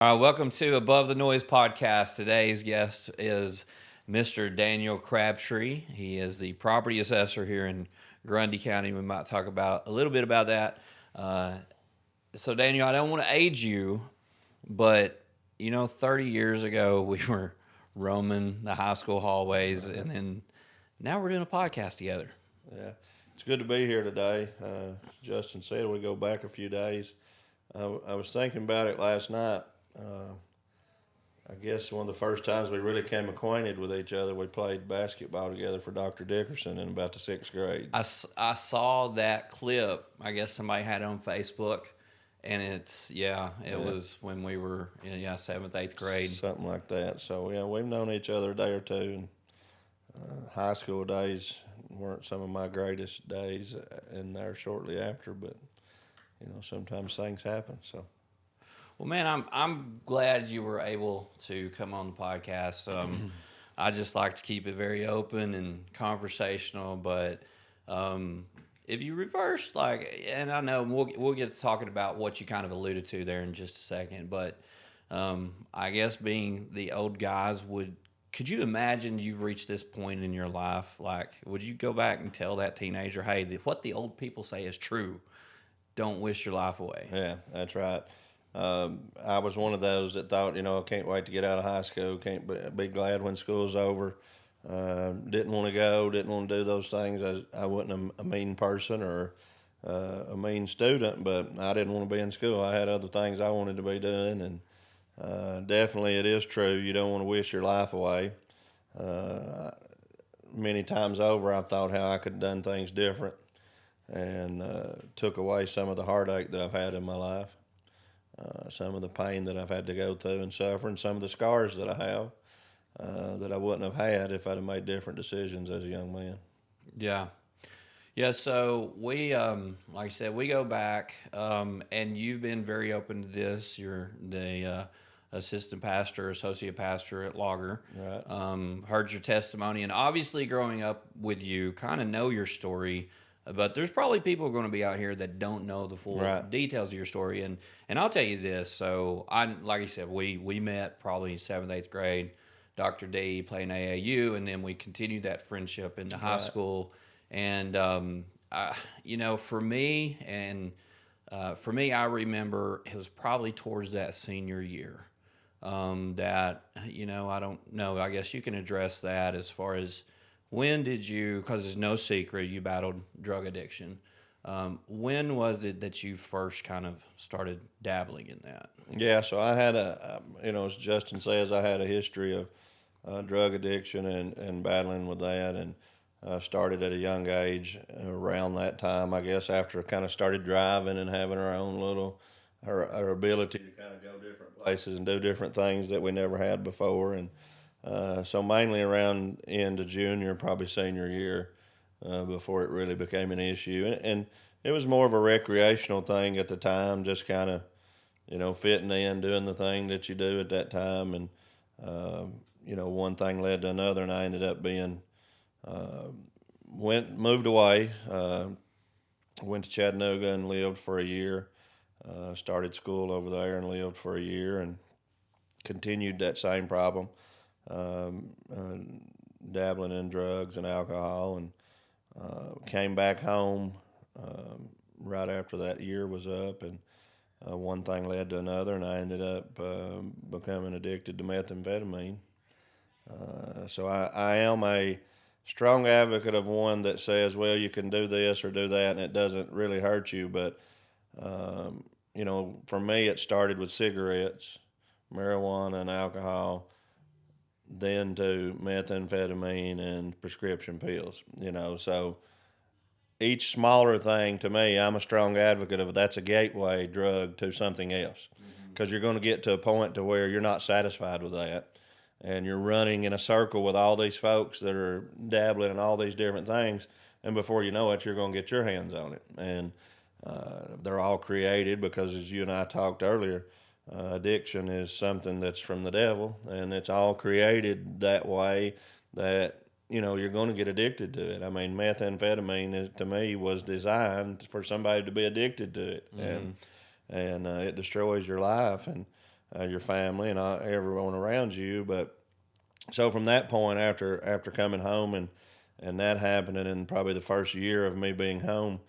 All right, welcome to Above the Noise podcast. Today's guest is Mr. Daniel Crabtree. He is the property assessor here in Grundy County. We might talk about a little bit about that. So, Daniel, I don't want to age you, but 30 years ago we were roaming the high school hallways, and then now we're doing a podcast together. Yeah, it's good to be here today. As Justin said, we go back a few days. I was thinking about it last night. I guess one of the first times we really came acquainted with each other, we played basketball together for Dr. Dickerson in about the sixth grade. I saw that clip. I guess somebody had it on Facebook, and it was when we were in seventh, eighth grade, Something like that. So, yeah, we've known each other a day or two. And high school days weren't some of my greatest days in there shortly after, but, sometimes things happen. So. Well, man, I'm glad you were able to come on the podcast. I just like to keep it very open and conversational, but if you reverse, and I know we'll get to talking about what you kind of alluded to there in just a second, but I guess being the old guys, could you imagine you've reached this point in your life? Like, would you go back and tell that teenager, hey, what the old people say is true? Don't wish your life away. Yeah, that's right. I was one of those that thought, I can't wait to get out of high school. Can't be glad when school's over. Didn't want to go. Didn't want to do those things. I wasn't a mean person or a mean student, but I didn't want to be in school. I had other things I wanted to be doing, and definitely it is true. You don't want to wish your life away. Many times over, I've thought how I could have done things different, and took away some of the heartache that I've had in my life. Some of the pain that I've had to go through and suffer, and some of the scars that I have that I wouldn't have had if I'd have made different decisions as a young man. Yeah. Yeah, so we, like I said, we go back, and you've been very open to this. You're the assistant pastor, associate pastor at Logger. Right. Heard your testimony, and obviously growing up with you, kind of know your story. But there's probably people going to be out here that don't know the full Right. details of your story, and I'll tell you this. So like I said, we met probably seventh, eighth grade. Dr. D playing AAU, and then we continued that friendship into high Right. school. And for me, I remember it was probably towards that senior year that I don't know. I guess you can address that as far as when did you, because it's no secret, you battled drug addiction. When was it that you first kind of started dabbling in that? Yeah, so I had as Justin says, I had a history of drug addiction and battling with that, and started at a young age around that time, I guess, after I kind of started driving and having our ability to kind of go different places and do different things that we never had before. And so mainly around end of junior, probably senior year, before it really became an issue. And it was more of a recreational thing at the time, just kind of, fitting in, doing the thing that you do at that time. And, one thing led to another, and I ended up being, moved away, went to Chattanooga and lived for a year, started school over there and lived for a year, and continued that same problem, dabbling in drugs and alcohol, and came back home right after that year was up, and one thing led to another, and I ended up becoming addicted to methamphetamine. So I am a strong advocate of one that says, well, you can do this or do that, and it doesn't really hurt you. But, for me, it started with cigarettes, marijuana, and alcohol, then to methamphetamine and prescription pills, So each smaller thing, to me, I'm a strong advocate of that's a gateway drug to something else, because you're going to get to a point to where you're not satisfied with that, and you're running in a circle with all these folks that are dabbling in all these different things, and before you know it, you're going to get your hands on it. And they're all created because, as you and I talked earlier, addiction is something that's from the devil, and it's all created that way that you're going to get addicted to it. I mean, methamphetamine to me was designed for somebody to be addicted to it, and it destroys your life. And your family and everyone around you. But so from that point, after coming home and that happening, and probably the first year of me being home,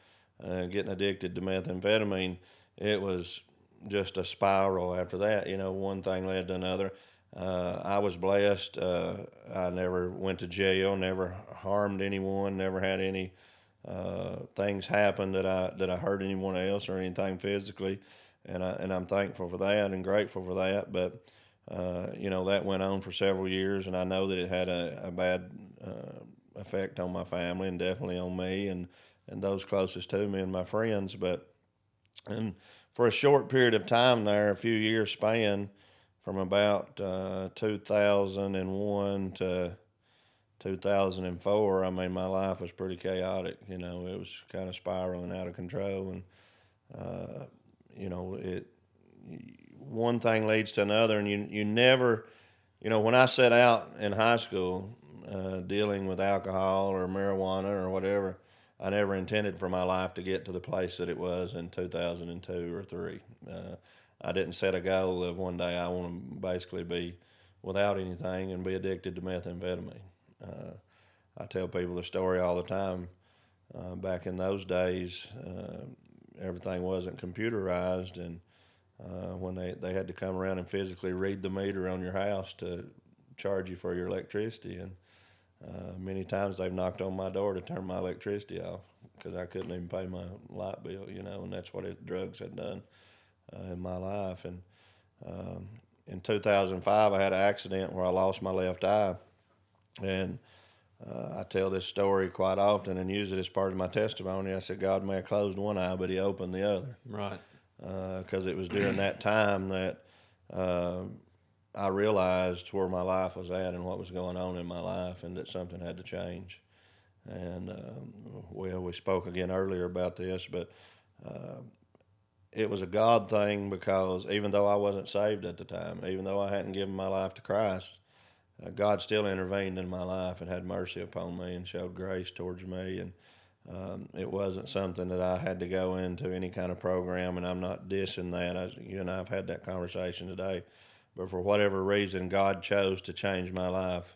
getting addicted to methamphetamine, it was just a spiral after that. One thing led to another. I was blessed. I never went to jail, never harmed anyone, never had any things happen that I hurt anyone else or anything physically, and I'm thankful for that and grateful for that. But that went on for several years, and I know that it had a bad effect on my family and definitely on me and those closest to me and my friends. And for a short period of time there, a few years span, from about 2001 to 2004, I mean, my life was pretty chaotic. It was kind of spiraling out of control, and one thing leads to another, and you never, when I set out in high school dealing with alcohol or marijuana or whatever, I never intended for my life to get to the place that it was in 2002 or 3. I didn't set a goal of one day I want to basically be without anything and be addicted to methamphetamine. I tell people the story all the time. Back in those days, everything wasn't computerized, and when they had to come around and physically read the meter on your house to charge you for your electricity, and many times they've knocked on my door to turn my electricity off because I couldn't even pay my light bill, and that's what drugs had done in my life. And in 2005, I had an accident where I lost my left eye, and I tell this story quite often and use it as part of my testimony. I said, God may have closed one eye, but he opened the other. Right. Because it was during that time that I realized where my life was at and what was going on in my life, and that something had to change. And we spoke again earlier about this, but it was a God thing, because even though I wasn't saved at the time, even though I hadn't given my life to Christ, God still intervened in my life and had mercy upon me and showed grace towards me. And it wasn't something that I had to go into any kind of program, and I'm not dissing that. You and I have had that conversation today. But for whatever reason, God chose to change my life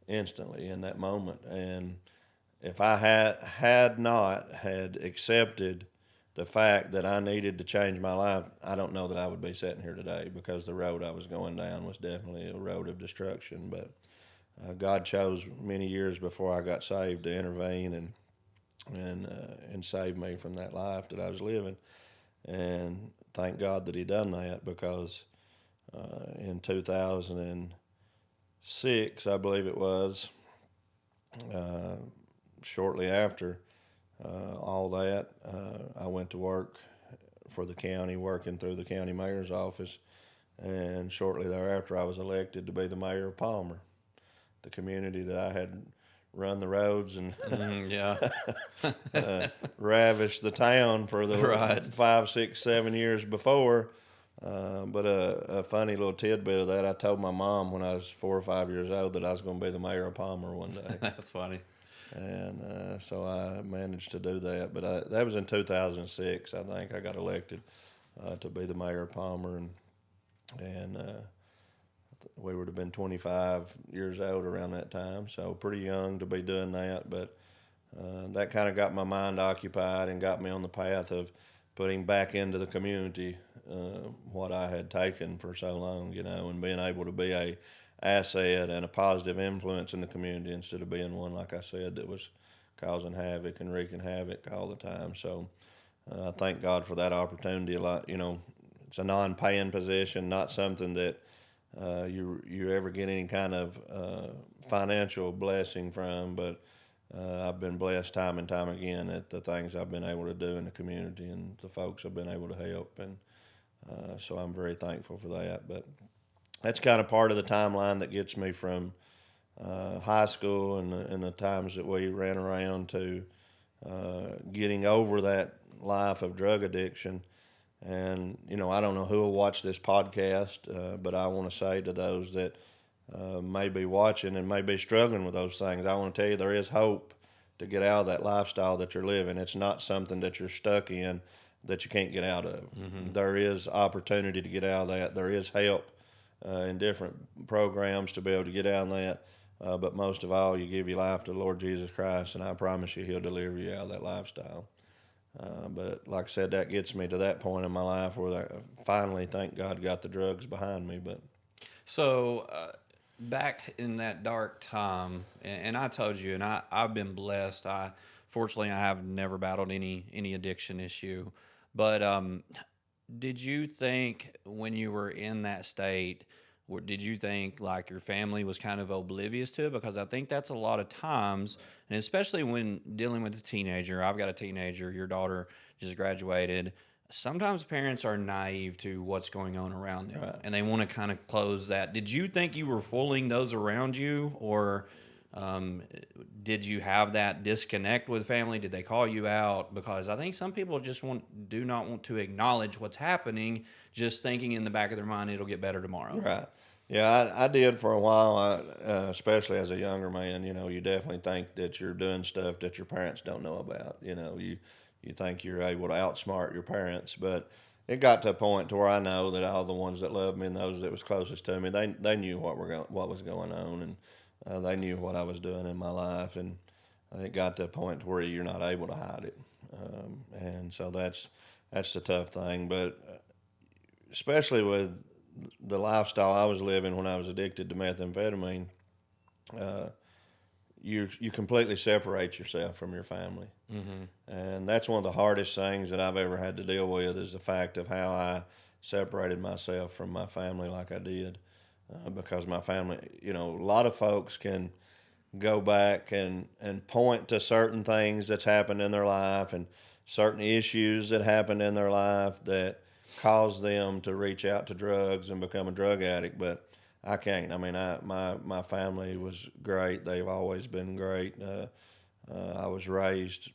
instantly in that moment. And if I had not accepted the fact that I needed to change my life, I don't know that I would be sitting here today, because the road I was going down was definitely a road of destruction. But God chose many years before I got saved to intervene and save me from that life that I was living. And thank God that he done that, because in 2006, I believe it was, shortly after all that, I went to work for the county, working through the county mayor's office, and shortly thereafter I was elected to be the mayor of Palmer, the community that I had run the roads and ravished the town for the Right. 5, 6, 7 years before. But a funny little tidbit of that, I told my mom when I was 4 or 5 years old that I was going to be the mayor of Palmer one day. That's funny. And so I managed to do that. But that was in 2006, I think. I got elected to be the mayor of Palmer, and we would have been 25 years old around that time, so pretty young to be doing that. But that kind of got my mind occupied and got me on the path of putting back into the community what I had taken for so long, and being able to be a asset and a positive influence in the community, instead of being one, like I said, that was causing havoc and wreaking havoc all the time. So I thank God for that opportunity a lot. It's a non-paying position, not something that you ever get any kind of financial blessing from, but I've been blessed time and time again at the things I've been able to do in the community and the folks I've been able to help, and so I'm very thankful for that. But that's kind of part of the timeline that gets me from high school and the times that we ran around to getting over that life of drug addiction. And, I don't know who will watch this podcast, but I want to say to those that may be watching and may be struggling with those things, I want to tell you there is hope to get out of that lifestyle that you're living. It's not something that you're stuck in. that you can't get out of. There is opportunity to get out of that. There is help in different programs to be able to get out of that. But most of all, you give your life to the Lord Jesus Christ, and I promise you He'll deliver you out of that lifestyle. But like I said, that gets me to that point in my life where I finally, thank God, got the drugs behind me. But So back in that dark time, and I told you, and I've been blessed. Fortunately, I have never battled any addiction issue. But did you think when you were in that state, did you think like your family was kind of oblivious to it? Because I think that's a lot of times, and especially when dealing with a teenager. I've got a teenager. Your daughter just graduated. Sometimes parents are naive to what's going on around them, Right. and they want to kind of close that. Did you think you were fooling those around you, or did you have that disconnect with family? Did they call you out? Because I think some people just do not want to acknowledge what's happening, just thinking in the back of their mind it'll get better tomorrow. right. Yeah, I did for a while, especially as a younger man. You definitely think that you're doing stuff that your parents don't know about. You think you're able to outsmart your parents, but it got to a point to where I know that all the ones that loved me and those that was closest to me, they knew what was going on, and they knew what I was doing in my life, and it got to a point to where you're not able to hide it, and so that's the tough thing. But especially with the lifestyle I was living when I was addicted to methamphetamine, you completely separate yourself from your family. And that's one of the hardest things that I've ever had to deal with, is the fact of how I separated myself from my family like I did. Because my family, a lot of folks can go back and point to certain things that's happened in their life and certain issues that happened in their life that caused them to reach out to drugs and become a drug addict. But I can't. I mean, my family was great. They've always been great. I was raised,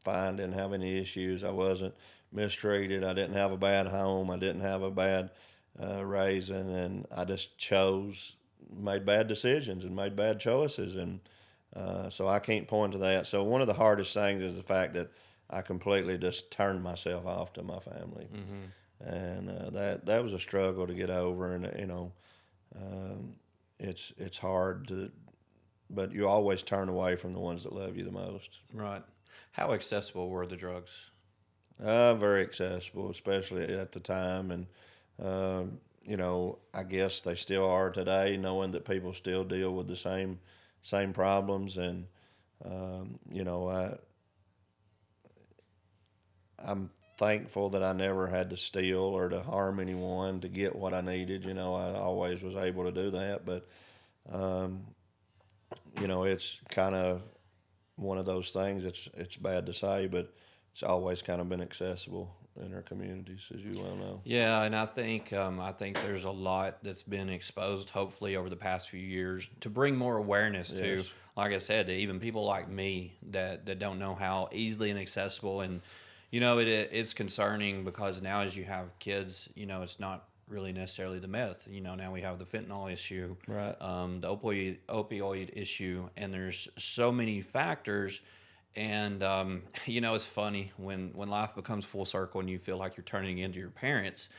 fine, didn't have any issues. I wasn't mistreated. I didn't have a bad home. I didn't have a bad raising, and I just made bad decisions and made bad choices, and so I can't point to that. So one of the hardest things is the fact that I completely just turned myself off to my family, and that was a struggle to get over, and it's hard to. But you always turn away from the ones that love you the most. Right. How accessible were the drugs? Very accessible, especially at the time. And, I guess they still are today, knowing that people still deal with the same problems. And, I'm thankful that I never had to steal or to harm anyone to get what I needed. I always was able to do that. But, it's kind of one of those things. It's bad to say, but it's always kind of been accessible in our communities, as you well know. Yeah, and I think there's a lot that's been exposed, hopefully, over the past few years to bring more awareness to, Yes. like I said, to even people like me that don't know how easily and accessible. And it's concerning because now as you have kids, it's not really necessarily the meth. Now we have the fentanyl issue, Right. the opioid issue, and there's so many factors. And it's funny when life becomes full circle and you feel like you're turning into your parents,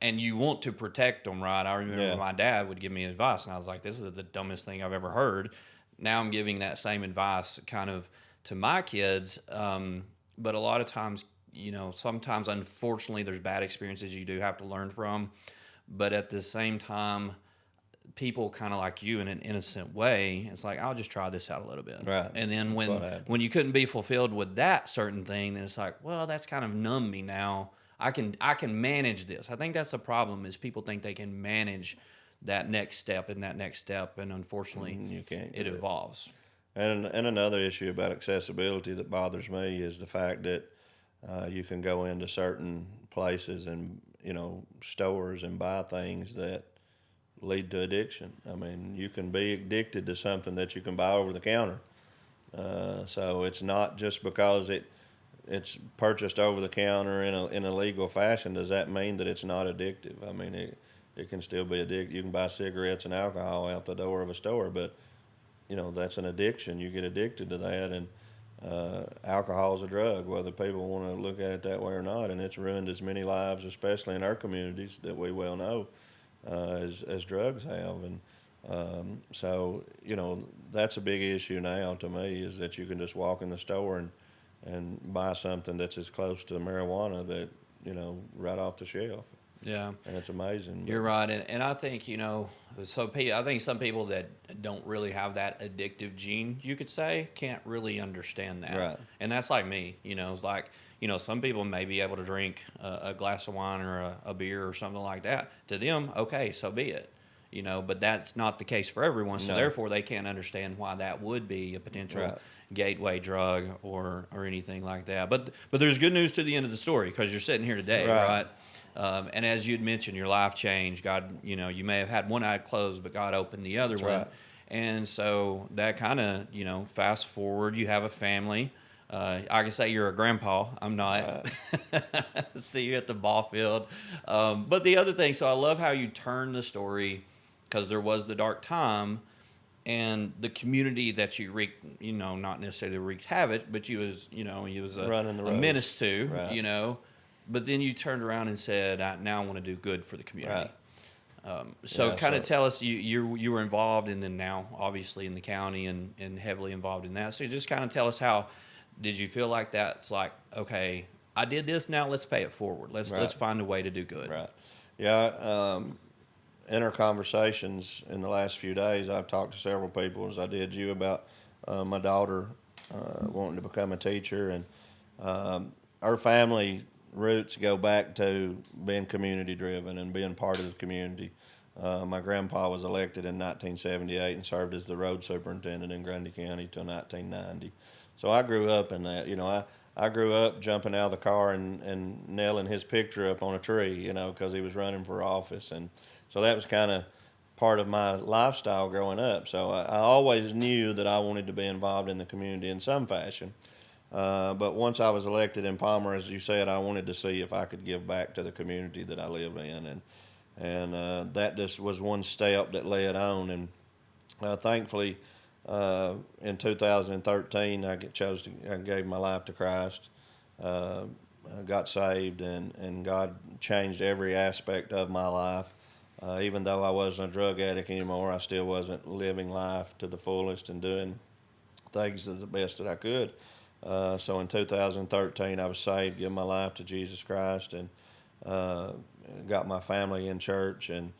and you want to protect them, right? I remember my dad would give me advice, and I was like, "This is the dumbest thing I've ever heard." Now I'm giving that same advice kind of to my kids, but a lot of times, sometimes unfortunately there's bad experiences you do have to learn from, but at the same time, people kind of like you in an innocent way, it's like, I'll just try this out a little bit. Right. And then That's when you couldn't be fulfilled with that certain thing, then it's like, well, that's kind of numbed me now. I can manage this. I think that's the problem, is people think they can manage that next step, and unfortunately You can't. it evolves. And another issue about accessibility that bothers me is the fact that you can go into certain places and stores and buy things that lead to addiction. I mean, you can be addicted to something that you can buy over the counter. So it's not just because it's purchased over the counter in a legal fashion. Does that mean that it's not addictive? I mean, it can still be addictive. You can buy cigarettes and alcohol out the door of a store, but that's an addiction. You get addicted to that, and Alcohol is a drug, whether people want to look at it that way or not, and it's ruined as many lives, especially in our communities that we well know, as drugs have. And so, that's a big issue now to me, is that you can just walk in the store and buy something that's as close to marijuana that, right off the shelf. Yeah. And it's amazing. You're right. And I think, I think some people that don't really have that addictive gene, you could say, can't really understand that. Right. And that's like me, it's like, some people may be able to drink a glass of wine or a beer or something like that. To them, okay, so be it. But that's not the case for everyone. So No. therefore, they can't understand why that would be a potential Right. gateway drug or anything like that. But there's good news to the end of the story, because you're sitting here today, Right. right? And as you'd mentioned, your life changed. God, you may have had one eye closed, but God opened the other That's one. right. And so that kind of, fast forward, you have a family. I can say you're a grandpa. I'm not. Right. See you at the ball field. But the other thing, so I love how you turn the story, because there was the dark time, and the community that you wreaked, not necessarily wreaked havoc, but you was Running the a roads. menace to, Right. But then you turned around and said, now I want to do good for the community. Right. So Yeah, kind of so- tell us, you were involved, and then now obviously in the county and heavily involved in that. So just kind of tell us, how did you feel like that's like, okay, I did this, now let's pay it forward. Let's Right. find a way to do good. Right. Yeah. In our conversations in the last few days, I've talked to several people, as I did you, about my daughter wanting to become a teacher. And our family roots go back to being community driven and being part of the community. My grandpa was elected in 1978 and served as the road superintendent in Grundy County till 1990. So I grew up in that. I grew up jumping out of the car and nailing his picture up on a tree, because he was running for office. And so that was kind of part of my lifestyle growing up. So I always knew that I wanted to be involved in the community in some fashion. But once I was elected in Palmer, as you said, I wanted to see if I could give back to the community that I live in. And that just was one step that led on. And thankfully, in 2013, I gave my life to Christ. I got saved, and God changed every aspect of my life. Even though I wasn't a drug addict anymore, I still wasn't living life to the fullest and doing things to the best that I could. So in 2013, I was saved, gave my life to Jesus Christ, and got my family in church. And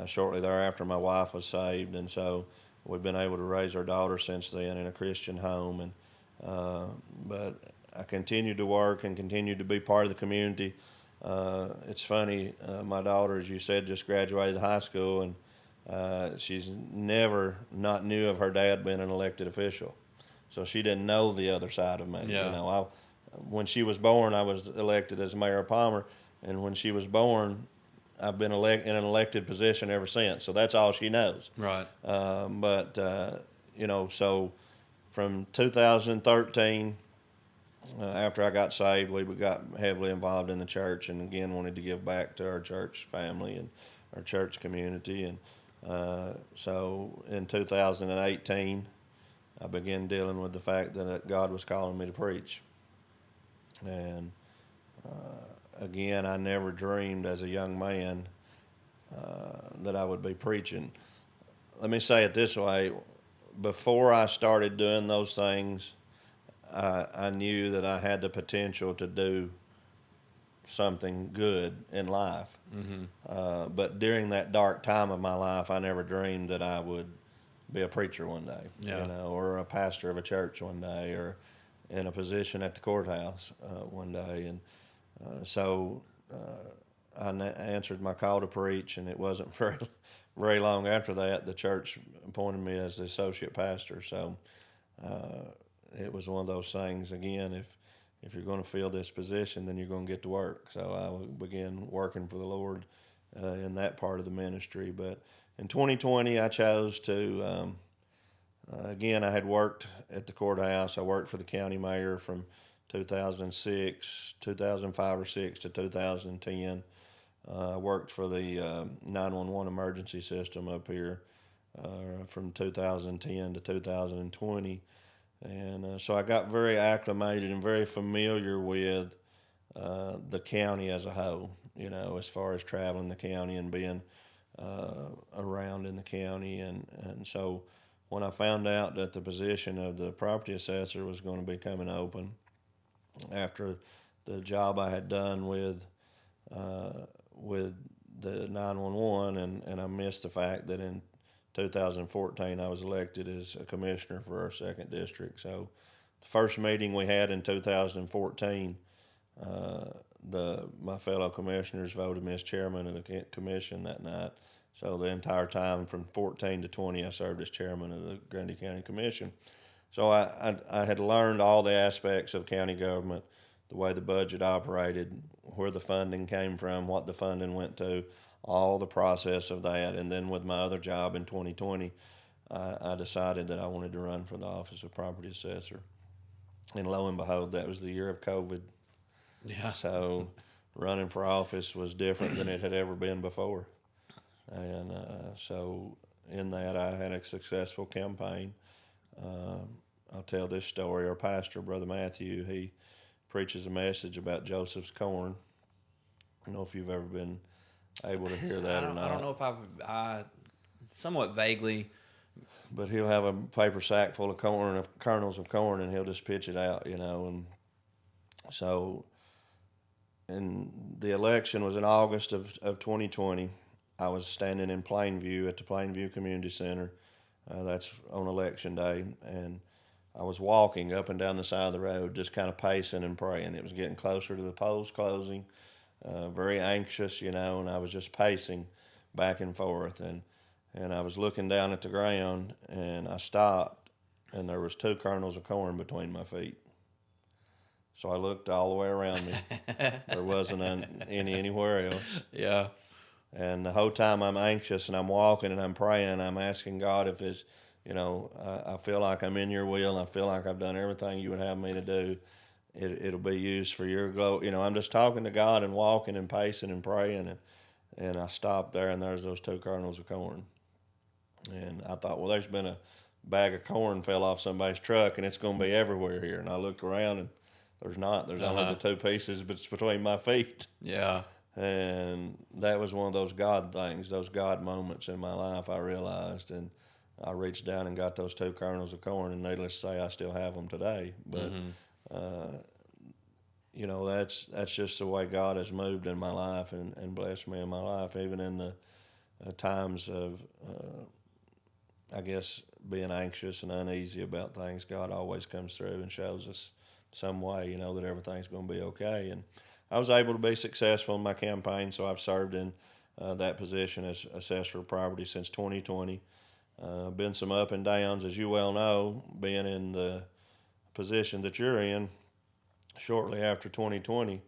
shortly thereafter, my wife was saved, and so we've been able to raise our daughter since then in a Christian home. And but I continued to work and continued to be part of the community. It's funny, my daughter, as you said, just graduated high school, and she's never not knew of her dad being an elected official. So she didn't know the other side of me. Yeah. When she was born, I was elected as mayor of Palmer, and when she was born, I've been in an elected position ever since. So that's all she knows. Right. So from 2013, after I got saved, we got heavily involved in the church, and again wanted to give back to our church family and our church community. And so in 2018, I began dealing with the fact that God was calling me to preach. And again, I never dreamed as a young man that I would be preaching. Let me say it this way. Before I started doing those things, I knew that I had the potential to do something good in life. Mm-hmm. But during that dark time of my life, I never dreamed that I would be a preacher one day, Yeah. or a pastor of a church one day, or in a position at the courthouse one day. And so I answered my call to preach, and it wasn't very long after that the church appointed me as the associate pastor. So it was one of those things, again, if you're going to fill this position, then you're going to get to work. So I began working for the Lord in that part of the ministry. But in 2020, I chose to, again, I had worked at the courthouse. I worked for the county mayor from 2005 or 6 to 2010. I worked for the 911 emergency system up here from 2010 to 2020. And so I got very acclimated and very familiar with the county as a whole, as far as traveling the county and being around in the county. And so when I found out that the position of the property assessor was going to be coming open after the job I had done with the 911, and I missed the fact that in 2014 I was elected as a commissioner for our second district. So the first meeting we had in 2014, my fellow commissioners voted me as chairman of the commission that night. So the entire time from 14 to 20, I served as chairman of the Grundy County Commission. So I had learned all the aspects of county government, the way the budget operated, where the funding came from, what the funding went to, all the process of that. And then with my other job in 2020, I decided that I wanted to run for the office of property assessor. And lo and behold, that was the year of COVID. Yeah. So running for office was different than it had ever been before. And so in that, I had a successful campaign. I'll tell this story. Our pastor, Brother Matthew, he preaches a message about Joseph's corn. I don't know if you've ever been able to hear that or not. I don't know if I somewhat vaguely. But he'll have a paper sack full of corn, of kernels of corn, and he'll just pitch it out, And so, and the election was in August of 2020. I was standing in Plainview at the Plainview Community Center. That's on election day. And I was walking up and down the side of the road, just kind of pacing and praying. It was getting closer to the polls closing, very anxious, and I was just pacing back and forth. And I was looking down at the ground, and I stopped, and there was 2 kernels of corn between my feet. So I looked all the way around me. There wasn't any anywhere else. Yeah. And the whole time I'm anxious and I'm walking and I'm praying, I'm asking God if it's, I feel like I'm in your will. I feel like I've done everything you would have me to do. It'll be used for your glory. I'm just talking to God and walking and pacing and praying. And I stopped there, and there's those 2 kernels of corn. And I thought, well, there's been a bag of corn fell off somebody's truck, and it's going to be everywhere here. And I looked around, and there's not. There's only the 2 pieces, but it's between my feet. Yeah. And that was one of those God things, those God moments in my life, I realized. And I reached down and got those 2 kernels of corn, and needless to say, I still have them today. But, that's just the way God has moved in my life and blessed me in my life, even in the times of, I guess, being anxious and uneasy about things. God always comes through and shows us some way, that everything's going to be okay. And I was able to be successful in my campaign, so I've served in that position as assessor of property since 2020. Been some up and downs, as you well know, being in the position that you're in. Shortly after 2020,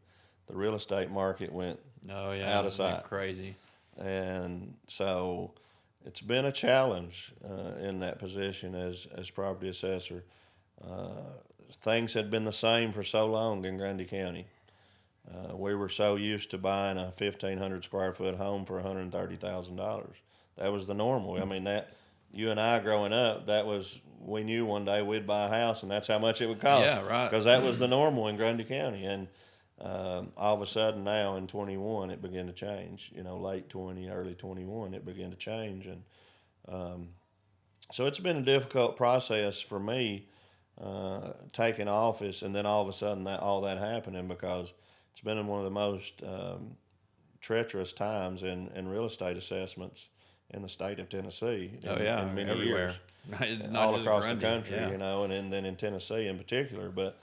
the real estate market went out of sight. Crazy. And so it's been a challenge in that position as property assessor. Things had been the same for so long in Grundy County. We were so used to buying a 1,500 square foot home for $130,000. That was the normal. I mean, that you and I growing up, we knew one day we'd buy a house and that's how much it would cost. Yeah, right. Because that was the normal in Grundy County. And all of a sudden now in 21, it began to change. Late 20, early 21, it began to change. And so it's been a difficult process for me taking office, and then all of a sudden all that happening, because it's been one of the most treacherous times in real estate assessments in the state of Tennessee. In many everywhere. Years, Not all just across Grundy, the country, yeah. and then in Tennessee in particular. But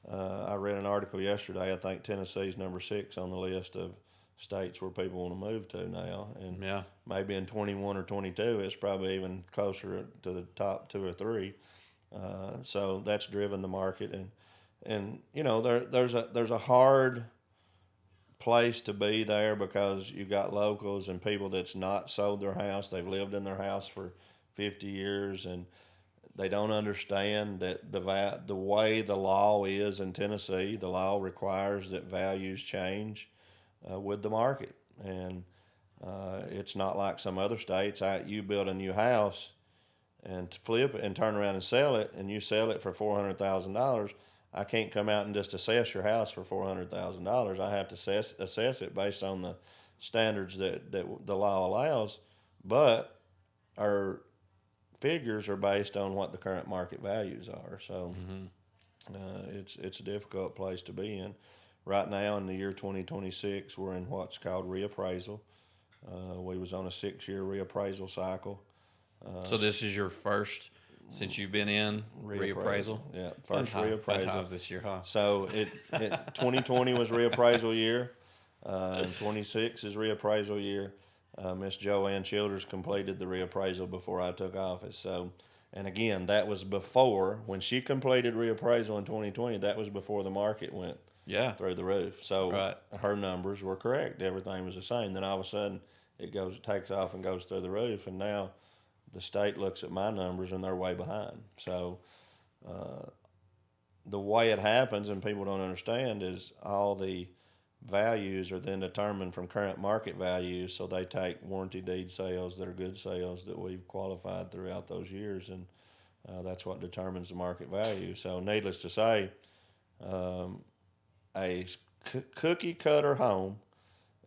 I read an article yesterday. I think Tennessee's number 6 on the list of states where people want to move to now, and maybe in 21 or 22, it's probably even closer to the top 2 or 3. So that's driven the market, and there's a hard place to be there, because you got locals and people that's not sold their house. They've lived in their house for 50 years, and they don't understand that the way the law is in Tennessee, the law requires that values change with the market. And it's not like some other states. You build a new house and to flip it and turn around and sell it, and you sell it for $400,000, I can't come out and just assess your house for $400,000. I have to assess it based on the standards that the law allows, but our figures are based on what the current market values are. So it's a difficult place to be in. Right now, in the year 2026, we're in what's called reappraisal. We was on a 6-year reappraisal cycle. So this is your first since you've been in reappraisal? Yeah, first reappraisal. Fun times this year, huh? So 2020 was reappraisal year, and 26 is reappraisal year. Miss Joanne Childers completed the reappraisal before I took office. So, and again, that was before, when she completed reappraisal in 2020, that was before the market went through the roof. So her numbers were correct. Everything was the same. Then all of a sudden it takes off and goes through the roof. And now the state looks at my numbers and they're way behind. So the way it happens, and people don't understand, is all the values are then determined from current market values. So they take warranty deed sales that are good sales that we've qualified throughout those years, and that's what determines the market value. So needless to say, a cookie cutter home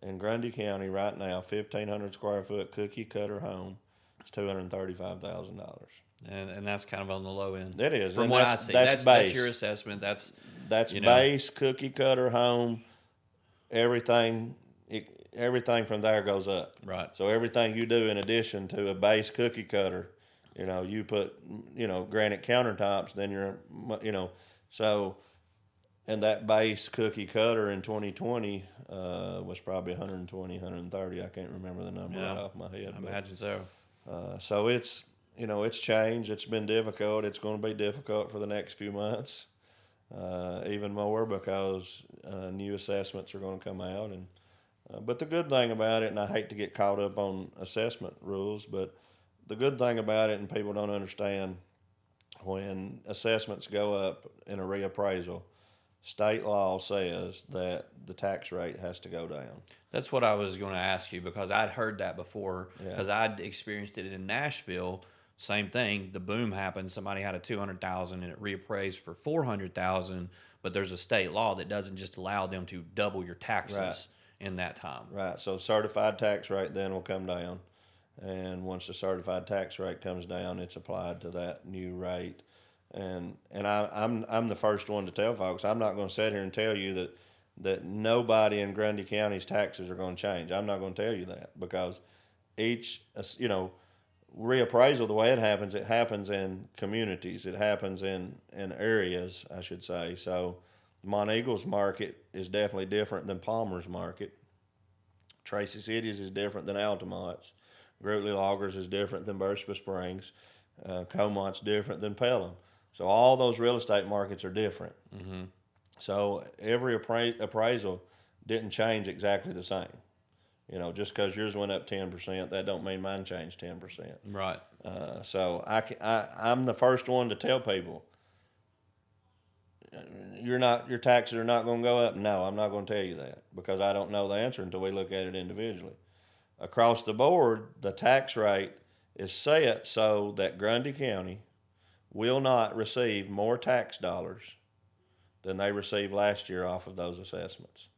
in Grundy County right now, 1,500 square foot cookie cutter home, is $235,000. And that's kind of on the low end. That is. From what I see. That's your assessment. That's base, cookie cutter home, everything from there goes up. Right. So everything you do in addition to a base cookie cutter, you put, granite countertops, then so, and that base cookie cutter in 2020 was probably 120, 130. I can't remember the number right off my head. I imagine so. So it's, it's changed. It's been difficult. It's going to be difficult for the next few months, even more, because new assessments are going to come out. And but the good thing about it, and I hate to get caught up on assessment rules, but the good thing about it, and people don't understand, when assessments go up in a reappraisal, state law says that the tax rate has to go down. That's what I was going to ask you, because I'd heard that before, because I'd experienced it in Nashville. Same thing. The boom happened. Somebody had a $200,000 and it reappraised for $400,000. But there's a state law that doesn't just allow them to double your taxes in that time. Right. So certified tax rate then will come down, and once the certified tax rate comes down, it's applied to that new rate. And I'm the first one to tell folks, I'm not going to sit here and tell you that nobody in Grundy County's taxes are going to change. I'm not going to tell you that, because each, reappraisal, the way it happens in communities. It happens in areas, I should say. So Monteagle's market is definitely different than Palmer's market. Tracy Cities is different than Altamont's. Grootly Loggers is different than Burspah Springs. Comont's different than Pelham. So all those real estate markets are different. Mm-hmm. So every appraisal didn't change exactly the same. Just because yours went up 10%, that don't mean mine changed 10%. Right. So I'm the first one to tell people, your taxes are not going to go up. No, I'm not going to tell you that, because I don't know the answer until we look at it individually. Across the board, the tax rate is set so that Grundy County will not receive more tax dollars than they received last year off of those assessments,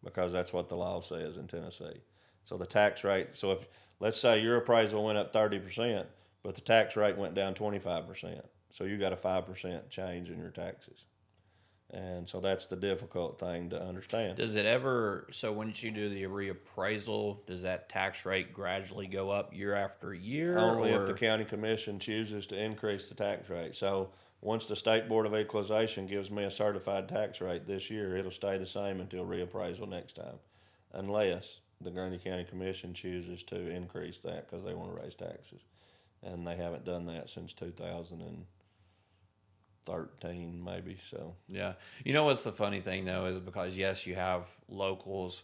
because that's what the law says in Tennessee. So the tax rate, so if, let's say your appraisal went up 30%, but the tax rate went down 25%. So you got a 5% change in your taxes. And so that's the difficult thing to understand. Does it ever, so once you do the reappraisal, does that tax rate gradually go up year after year? Only if the county commission chooses to increase the tax rate. So once the State Board of Equalization gives me a certified tax rate this year, it'll stay the same until reappraisal next time, unless the Grundy County Commission chooses to increase that because they want to raise taxes. And they haven't done that since 2013, maybe. So yeah. You know what's the funny thing, though, is because, yes, you have locals.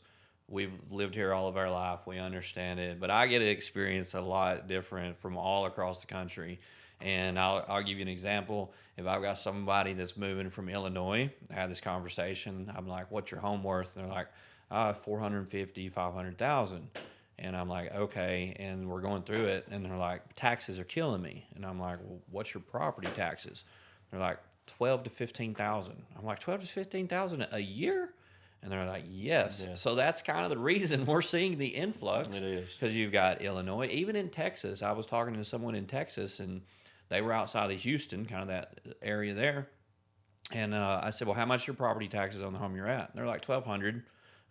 We've lived here all of our life. We understand it. But I get to experience a lot different from all across the country. And I'll give you an example. If I've got somebody that's moving from Illinois, I had this conversation. I'm like, what's your home worth? And they're like, 450, 500,000. And I'm like, okay. And we're going through it, and they're like, taxes are killing me. And I'm like, well, what's your property taxes? They're like, 12 to 15,000. I'm like, 12 to 15,000 a year? And they're like, yes. Yeah. So that's kind of the reason we're seeing the influx. It is. Because you've got Illinois, even in Texas. I was talking to someone in Texas, and they were outside of Houston, kind of that area there. And I said, well, how much your property taxes on the home you're at? And they're like, 1,200.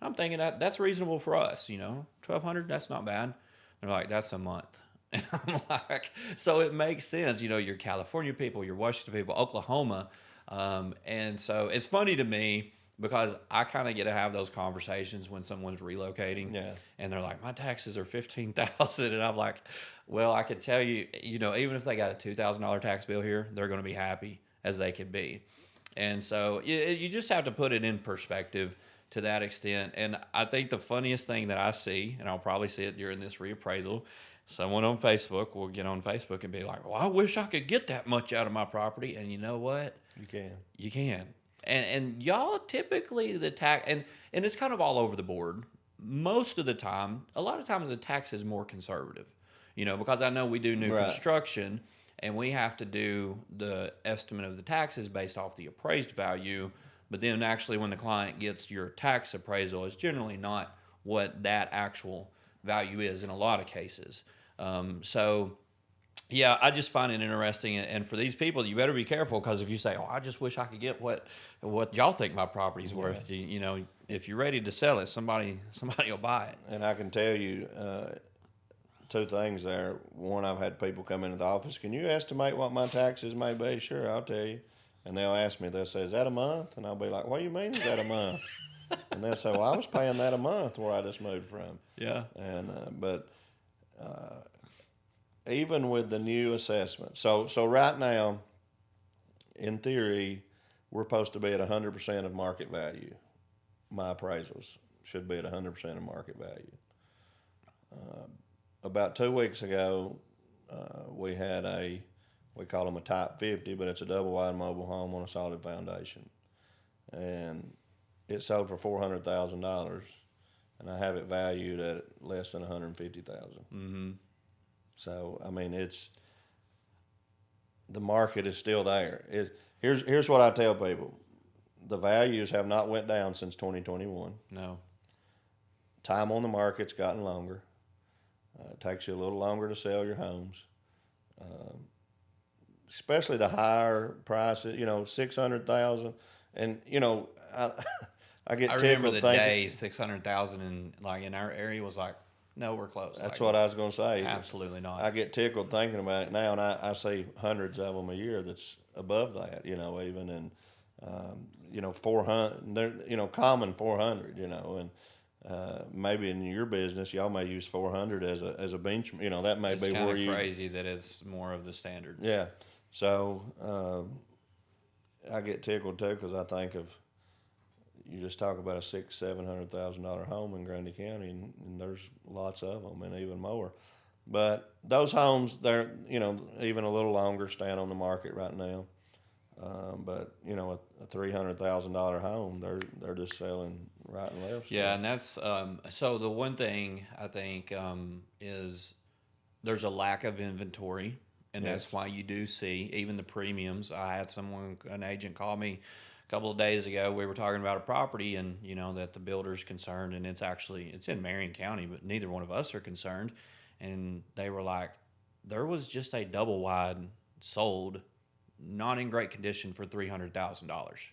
I'm thinking that's reasonable for us, 1,200, that's not bad. They're like, that's a month. And I'm like, so it makes sense. You're California people, you're Washington people, Oklahoma. And so it's funny to me because I kind of get to have those conversations when someone's relocating. Yeah. And they're like, my taxes are $15,000. And I'm like, well, I could tell you, even if they got a $2,000 tax bill here, they're going to be happy as they could be. And so you just have to put it in perspective to that extent. And I think the funniest thing that I see, and I'll probably see it during this reappraisal, someone on Facebook will get on Facebook and be like, well, I wish I could get that much out of my property. And you know what? You can. You can. And y'all typically the tax, and it's kind of all over the board. Most of the time, a lot of times the tax is more conservative, because I know we do new construction and we have to do the estimate of the taxes based off the appraised value. But then actually when the client gets your tax appraisal, it's generally not what that actual value is in a lot of cases. So, yeah, I just find it interesting. And for these people, you better be careful, because if you say, oh, I just wish I could get what y'all think my property's worth, if you're ready to sell it, somebody will buy it. And I can tell you two things there. One, I've had people come into the office, can you estimate what my taxes may be? Sure, I'll tell you. And they'll ask me, they'll say, is that a month? And I'll be like, what do you mean, is that a month? And they'll say, well, I was paying that a month where I just moved from. Yeah. And but even with the new assessment, so right now, in theory, we're supposed to be at 100% of market value. My appraisals should be at 100% of market value. About 2 weeks ago, we had we call them a type 50, but it's a double wide mobile home on a solid foundation. And it sold for $400,000, and I have it valued at less than $150,000. Mm-hmm. So, I mean, the market is still there. Here's what I tell people. The values have not went down since 2021. No. Time on the market's gotten longer. It takes you a little longer to sell your homes. Especially the higher prices, $600,000. And, I get tickled. I remember the days 600,000 in our area was like, no, we're close. That's what I was going to say. Absolutely not. I get tickled thinking about it now, and I see hundreds of them a year that's above that, even, and 400. They're common 400, and maybe in your business y'all may use 400 as a bench. That may be where you. It's crazy that it's more of the standard. Yeah, so I get tickled too, because I think of. You just talk about a $600,000-$700,000 home in Grundy County, and there's lots of them, and even more. But those homes, they're even a little longer, staying on the market right now. But a $300,000 home, they're just selling right and left. Yeah, and that's so the one thing I think is there's a lack of inventory, and that's why you do see even the premiums. I had an agent call me a couple of days ago. We were talking about a property, and that the builder's concerned, and it's in Marion County, but neither one of us are concerned. And they were like, there was just a double wide sold, not in great condition, for $300,000.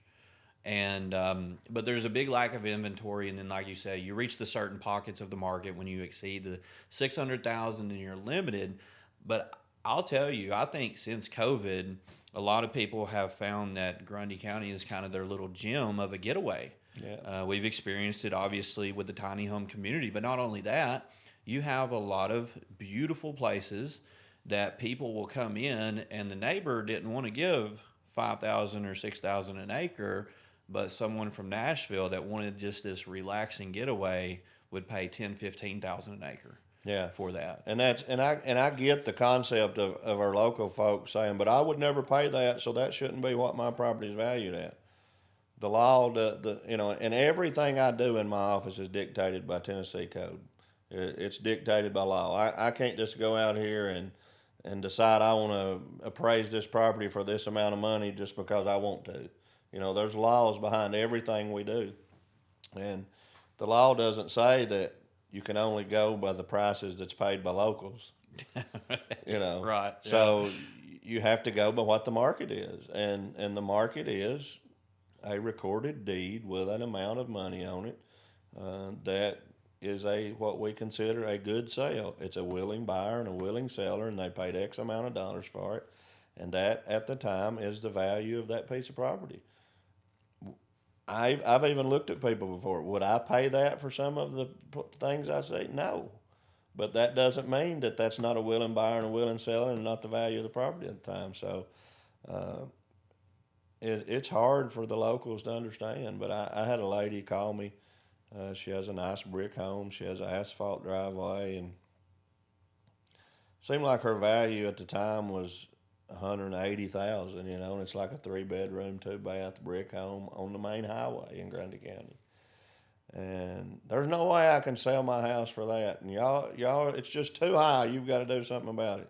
And but there's a big lack of inventory, and then like you say, you reach the certain pockets of the market when you exceed the 600,000 and you're limited. But I'll tell you, I think since COVID, a lot of people have found that Grundy County is kind of their little gem of a getaway. Yeah. We've experienced it, obviously, with the tiny home community. But not only that, you have a lot of beautiful places that people will come in, and the neighbor didn't want to give $5,000 or $6,000 an acre, but someone from Nashville that wanted just this relaxing getaway would pay $10,000, $15,000 an acre. Yeah, for that. And I get the concept of our local folks saying, but I would never pay that, so that shouldn't be what my property is valued at. The law, and everything I do in my office is dictated by Tennessee code. It's dictated by law. I can't just go out here and decide I want to appraise this property for this amount of money just because I want to. There's laws behind everything we do. And the law doesn't say that you can only go by the prices that's paid by locals. Right. So you have to go by what the market is. And the market is a recorded deed with an amount of money on it that is what we consider a good sale. It's a willing buyer and a willing seller, and they paid X amount of dollars for it, and that at the time is the value of that piece of property. I've even looked at people before. Would I pay that for some of the things I say? No, but that doesn't mean that that's not a willing buyer and a willing seller, and not the value of the property at the time. So it's hard for the locals to understand. But I had a lady call me. She has a nice brick home. She has an asphalt driveway, and seemed like her value at the time was $180,000. And it's like a 3-bedroom, 2-bath brick home on the main highway in Grundy County. And there's no way I can sell my house for that. And y'all, it's just too high. You've got to do something about it.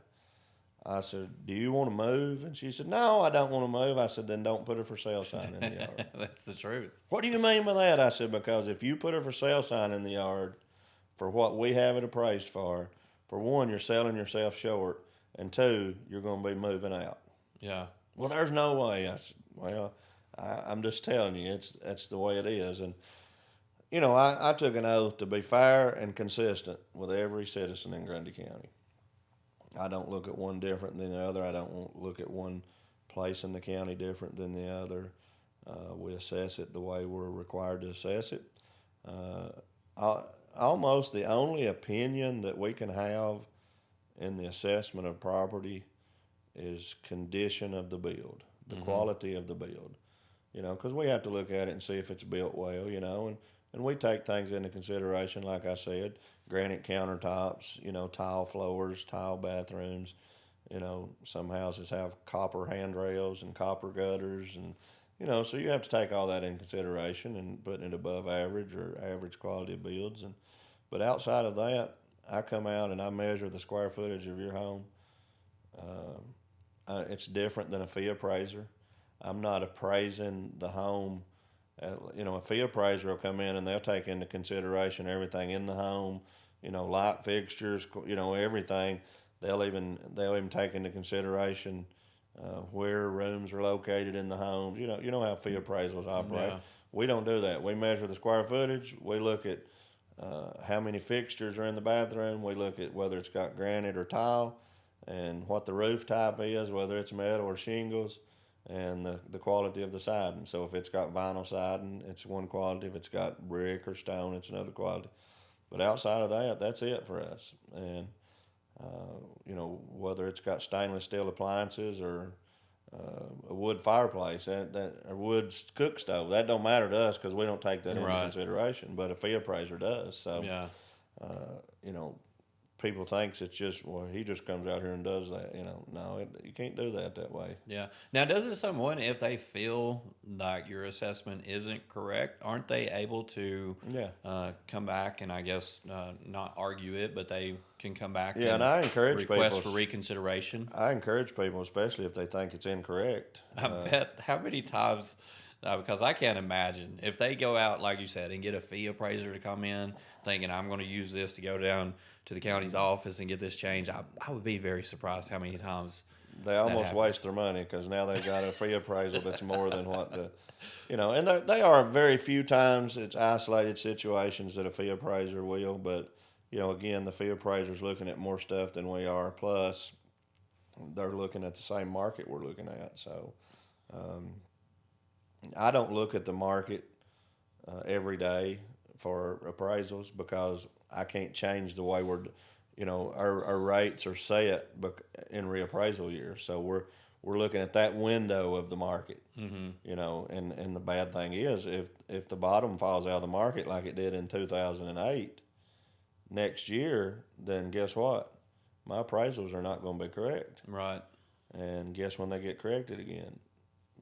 I said, do you want to move? And she said, no, I don't want to move. I said, then don't put a for sale sign in the yard. That's the truth. What do you mean by that? I said, because if you put a for sale sign in the yard for what we have it appraised for one, you're selling yourself short, and 2, you're going to be moving out. Yeah. Well, there's no way. I said, well, I'm just telling you, that's the way it is. And, I took an oath to be fair and consistent with every citizen in Grundy County. I don't look at one different than the other. I don't look at one place in the county different than the other. We assess it the way we're required to assess it. Almost the only opinion that we can have in the assessment of property is condition of the build, the quality of the build. Because we have to look at it and see if it's built well, and we take things into consideration, like I said, granite countertops, tile floors, tile bathrooms. Some houses have copper handrails and copper gutters, and so you have to take all that in consideration and putting it above average or average quality of builds. But outside of that, I come out and I measure the square footage of your home. It's different than a fee appraiser. I'm not appraising the home. A fee appraiser will come in and they'll take into consideration everything in the home, light fixtures, everything. They'll even take into consideration where rooms are located in the homes. You know how fee appraisals operate. Yeah. We don't do that. We measure the square footage. We look at how many fixtures are in the bathroom. We look at whether it's got granite or tile, and what the roof type is, whether it's metal or shingles, and the quality of the siding. So if it's got vinyl siding, it's one quality. If it's got brick or stone, it's another quality. But outside of that, that's it for us. And whether it's got stainless steel appliances or a wood fireplace, or wood cook stove, that don't matter to us because we don't take that into consideration. But a fee appraiser does. So, people thinks it's just, well, he just comes out here and does that. No, you can't do that way. Yeah. Now, doesn't someone, if they feel like your assessment isn't correct, aren't they able to come back and I guess not argue it, but they can come back and I encourage request for reconsideration? I encourage people, especially if they think it's incorrect. I bet how many times, because I can't imagine, if they go out, like you said, and get a fee appraiser to come in thinking I'm going to use this to go down to the county's office and get this changed, I would be very surprised how many times they almost waste their money because now they've got a fee appraisal that's more than what and they are very few times. It's isolated situations that a fee appraiser will, but again, the fee appraiser's looking at more stuff than we are. Plus, they're looking at the same market we're looking at. So, I don't look at the market every day for appraisals because I can't change the way our rates are set in reappraisal years. So we're looking at that window of the market, and the bad thing is if the bottom falls out of the market like it did in 2008 next year, then guess what? My appraisals are not going to be correct. Right. And guess when they get corrected again?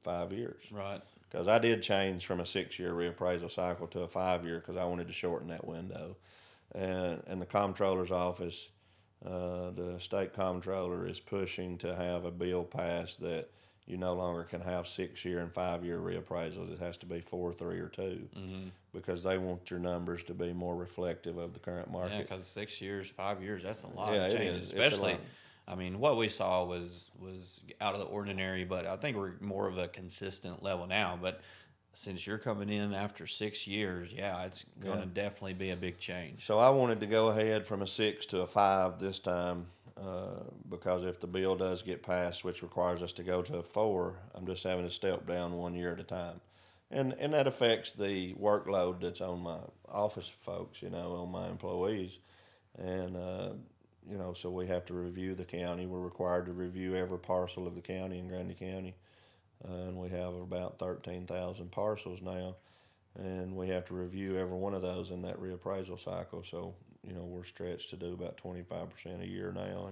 5 years. Right. Because I did change from a 6-year reappraisal cycle to a 5-year because I wanted to shorten that window. and the comptroller's office, the state comptroller is pushing to have a bill passed that you no longer can have 6-year and 5-year reappraisals. It has to be 4, 3, or 2, because they want your numbers to be more reflective of the current market. Yeah, because 6 years, 5 years, that's a lot Yeah, of it change. is. Especially, I mean, what we saw was out of the ordinary, but I think we're more of a consistent level now. But since you're coming in after 6 years, yeah, it's going to definitely be a big change. So I wanted to go ahead from a 6 to a 5 this time, because if the bill does get passed, which requires us to go to a 4, I'm just having to step down 1 year at a time. And that affects the workload that's on my office folks, on my employees. And, so we have to review the county. We're required to review every parcel of the county in Grundy County. And we have about 13,000 parcels now. And we have to review every one of those in that reappraisal cycle. So, we're stretched to do about 25% a year now.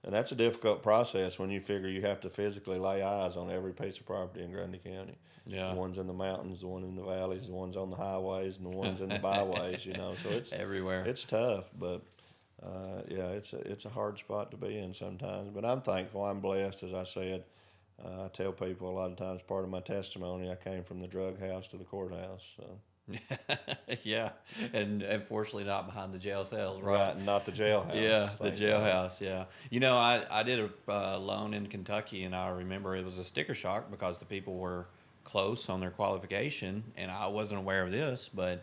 And that's a difficult process when you figure you have to physically lay eyes on every piece of property in Grundy County. Yeah. The ones in the mountains, the ones in the valleys, the ones on the highways, and the ones in the byways, So it's everywhere. It's tough, but it's a hard spot to be in sometimes. But I'm thankful. I'm blessed, as I said. I tell people a lot of times, part of my testimony, I came from the drug house to the courthouse. So. Yeah, and unfortunately not behind the jail cells, Right, not the jailhouse. Yeah, the jailhouse, yeah. I did a loan in Kentucky, and I remember it was a sticker shock because the people were close on their qualification, and I wasn't aware of this, but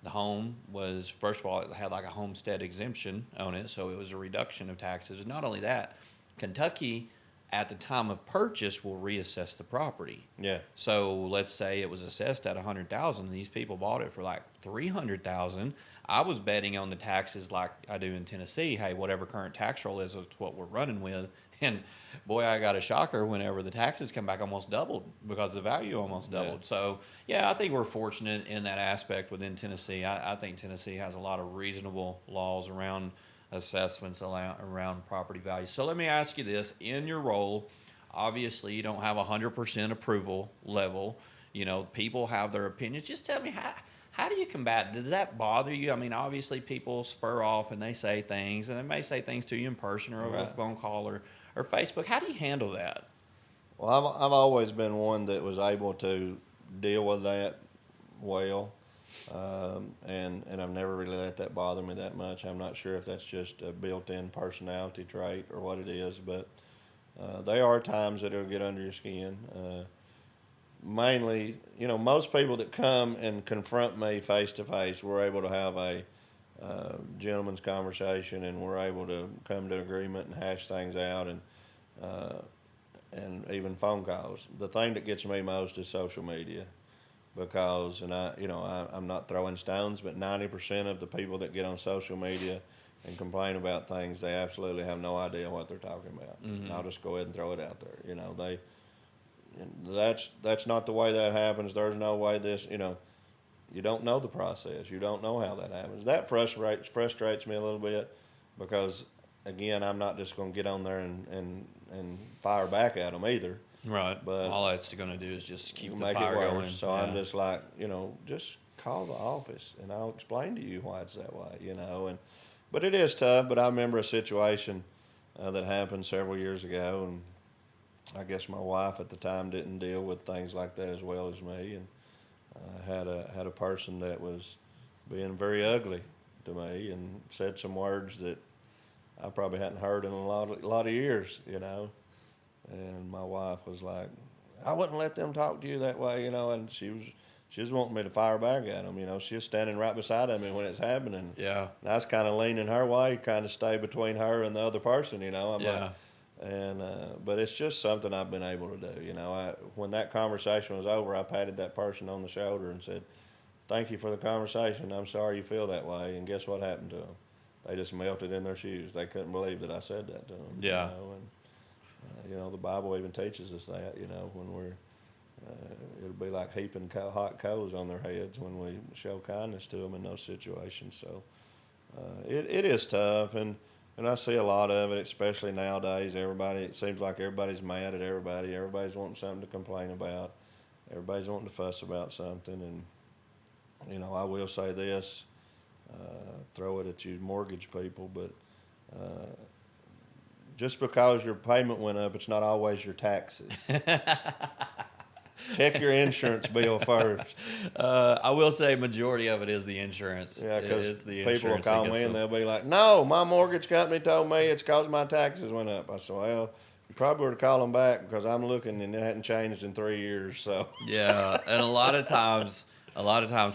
the home was, first of all, it had like a homestead exemption on it, so it was a reduction of taxes. And not only that, Kentucky at the time of purchase will reassess the property. Yeah. So let's say it was assessed at $100,000. These people bought it for like $300,000. I was betting on the taxes like I do in Tennessee. Hey, whatever current tax roll is what we're running with. And boy, I got a shocker whenever the taxes come back almost doubled because the value almost doubled. Yeah. So yeah, I think we're fortunate in that aspect within Tennessee. I think Tennessee has a lot of reasonable laws around assessments around property value. So let me ask you this. In your role, obviously you don't have 100% approval level. People have their opinions. Just tell me, how do you combat? Does that bother you? I mean, obviously people spur off and they say things, and they may say things to you in person or over a phone call or Facebook. How do you handle that? Well, I've always been one that was able to deal with that well. And I've never really let that bother me that much. I'm not sure if that's just a built-in personality trait or what it is, but there are times that it'll get under your skin. Mainly, most people that come and confront me face to face, we're able to have a gentleman's conversation, and we're able to come to agreement and hash things out, and even phone calls. The thing that gets me most is social media. Because, I'm not throwing stones, but 90% of the people that get on social media and complain about things, they absolutely have no idea what they're talking about. Mm-hmm. And I'll just go ahead and throw it out there. That's not the way that happens. There's no way this, you don't know the process. You don't know how that happens. That frustrates me a little bit because, again, I'm not just going to get on there and fire back at them either. Right. But all that's going to do is just keep the fire going. So yeah. I'm just like, just call the office and I'll explain to you why it's that way, But it is tough. But I remember a situation that happened several years ago, and I guess my wife at the time didn't deal with things like that as well as me, and had a person that was being very ugly to me and said some words that I probably hadn't heard in a lot of years, And my wife was like, I wouldn't let them talk to you that way, and she was wanting me to fire back at them, She was standing right beside me when it's happening. Yeah. And I was kind of leaning her way, kind of stay between her and the other person, I'm like, but it's just something I've been able to do, when that conversation was over, I patted that person on the shoulder and said, thank you for the conversation. I'm sorry you feel that way. And guess what happened to them? They just melted in their shoes. They couldn't believe that I said that to them. Yeah. The Bible even teaches us that, when we're, it'll be like heaping hot coals on their heads when we show kindness to them in those situations. So it is tough, and I see a lot of it, especially nowadays. It seems like everybody's mad at everybody. Everybody's wanting something to complain about. Everybody's wanting to fuss about something. And, I will say this, throw it at you mortgage people, but just because your payment went up, it's not always your taxes. Check your insurance bill first. I will say majority of it is the insurance. Yeah, because people will insurance call me and they'll be like, "No, my mortgage company told me it's because my taxes went up." I said, "Well, you probably would call them back because I'm looking and it hadn't changed in 3 years." So Yeah, and a lot of times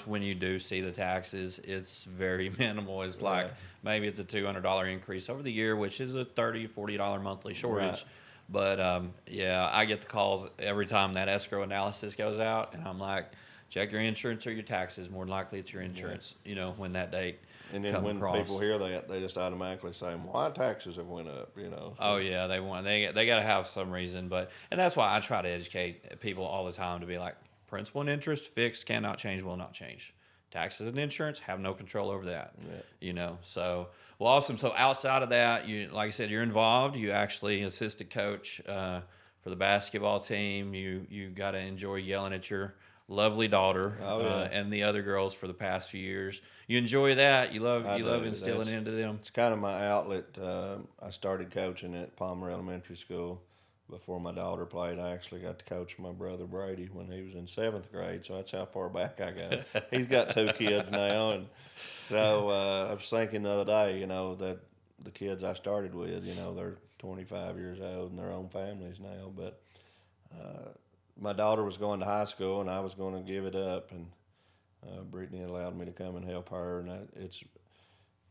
when you do see the taxes, it's very minimal. It's like maybe it's a $200 increase over the year, which is a $30-$40 monthly shortage. Right. But yeah, I get the calls every time that escrow analysis goes out, and I'm like, check your insurance or your taxes. More than likely, it's your insurance. You know, when that date And then come when across. people hear that, they just automatically say, "Why taxes have went up?" You know. Oh yeah, they got to have some reason, and that's why I try to educate people all the time to be like, principal and interest fixed, cannot change, will not change. Taxes and insurance have no control over that. Yeah. You know, so well, awesome. So outside of that, you like I said, you're involved. You actually assisted coach for the basketball team. You got to enjoy yelling at your lovely daughter and the other girls for the past few years. You enjoy that. You love instilling into them. It's kind of my outlet. I started coaching at Palmer Elementary School before my daughter played. I actually got to coach my brother Brady when he was in 7th grade, so that's how far back I go. He's got 2 kids now, and so I was thinking the other day, you know, that the kids I started with, you know, they're 25 years old and their own families now, but my daughter was going to high school and I was going to give it up, and Brittany allowed me to come and help her, and of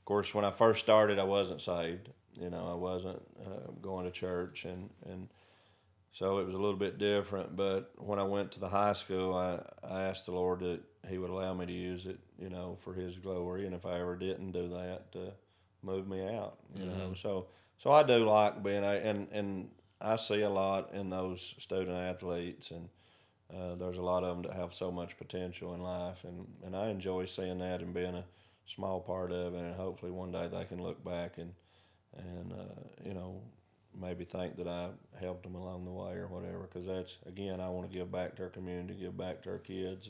course, when I first started, I wasn't saved. You know, I wasn't going to church, and so it was a little bit different. But when I went to the high school, I asked the Lord that He would allow me to use it, you know, for His glory. And if I ever didn't do that, to move me out, you know. So I do like being and I see a lot in those student athletes, and there's a lot of them that have so much potential in life, and I enjoy seeing that and being a small part of it. And hopefully one day they can look back and you know, maybe think that I helped them along the way or whatever, because that's, again, I want to give back to our community, give back to our kids,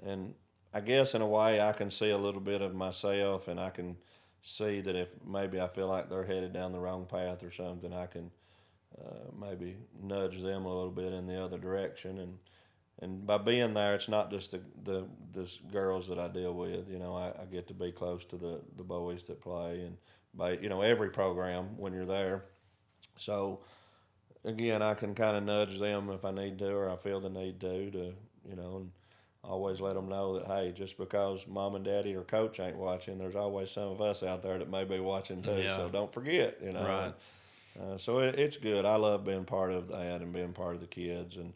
and I guess in a way I can see a little bit of myself, and I can see that if maybe I feel like they're headed down the wrong path or something, I can maybe nudge them a little bit in the other direction, and by being there, it's not just the girls that I deal with. You know, I get to be close to the boys that play, and by, you know, every program when you're there. So again, I can kind of nudge them if I need to, or I feel the need to, you know, and always let them know that, hey, just because mom and daddy or coach ain't watching, there's always some of us out there that may be watching too. Yeah. So don't forget, you know. Right. So it's good. I love being part of that and being part of the kids, and